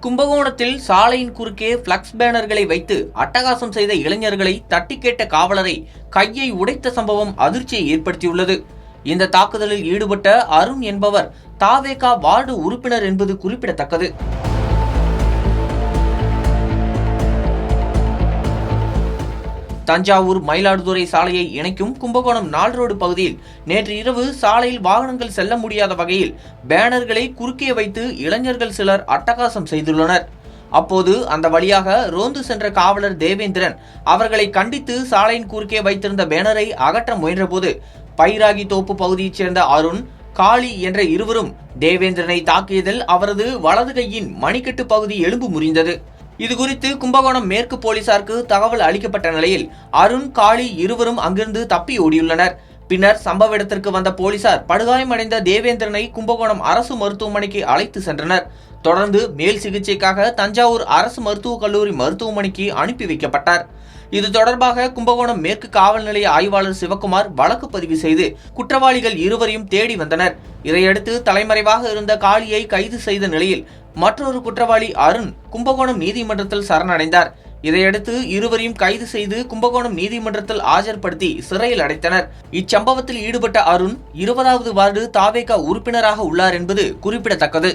கும்பகோணத்தில் சாலையின் குறுக்கே பிளக்ஸ் பேனர்களை வைத்து அட்டகாசம் செய்த இளைஞர்களை தட்டி கேட்ட காவலரை கையை உடைத்த சம்பவம் அதிர்ச்சியை ஏற்படுத்தியுள்ளது. இந்த தாக்குதலில் ஈடுபட்ட அருண் என்பவர் தாவேகா வார்டு உறுப்பினர் என்பது குறிப்பிடத்தக்கது. தஞ்சாவூர் மயிலாடுதுறை சாலையை இணைக்கும் கும்பகோணம் 4 ரோடு பகுதியில் நேற்று இரவு சாலையில் வாகனங்கள் செல்ல முடியாத வகையில் பேனர்களை குறுக்கே வைத்து இளைஞர்கள் சிலர் அட்டகாசம் செய்துள்ளனர். அப்போது அந்த வழியாக ரோந்து சென்ற காவலர் தேவேந்திரன் அவர்களை கண்டித்து சாலையின் குறுக்கே வைத்திருந்த பேனரை அகற்ற முயன்றபோது பைராகி தோப்பு பகுதியைச் சேர்ந்த அருண், காளி என்ற இருவரும் தேவேந்திரனை தாக்கியதில் அவரது வலது கையின் மணிக்கட்டு பகுதி எலும்பு முறிந்தது. இதுகுறித்து கும்பகோணம் மேற்கு போலீசாருக்கு தகவல் அளிக்கப்பட்ட நிலையில் அருண், காளி இருவரும் அங்கிருந்து தப்பி ஓடியுள்ளனர். பின்னர் சம்பவ இடத்திற்கு வந்த போலீசார் படுகாயமடைந்த தேவேந்திரனை கும்பகோணம் அரசு மருத்துவமனைக்கு அழைத்து சென்றனர். தொடர்ந்து மேல் சிகிச்சைக்காக தஞ்சாவூர் அரசு மருத்துவக் கல்லூரி மருத்துவமனைக்கு அனுப்பி வைக்கப்பட்டார். இது தொடர்பாக கும்பகோணம் மேற்கு காவல் நிலைய ஆய்வாளர் சிவக்குமார் வழக்கு பதிவு செய்து குற்றவாளிகள் இருவரையும் தேடி வந்தனர். இதையடுத்து தலைமறைவாக இருந்த காளியை கைது செய்த நிலையில் மற்றொரு குற்றவாளி அருண் கும்பகோணம் நீதிமன்றத்தில் சரணடைந்தார். இதையடுத்து இருவரையும் கைது செய்து கும்பகோணம் நீதிமன்றத்தில் ஆஜர்படுத்தி சிறையில் அடைத்தனர். இச்சம்பவத்தில் ஈடுபட்ட அருண் 20வது வார்டு தாவேகா உறுப்பினராக உள்ளார் என்பது குறிப்பிடத்தக்கது.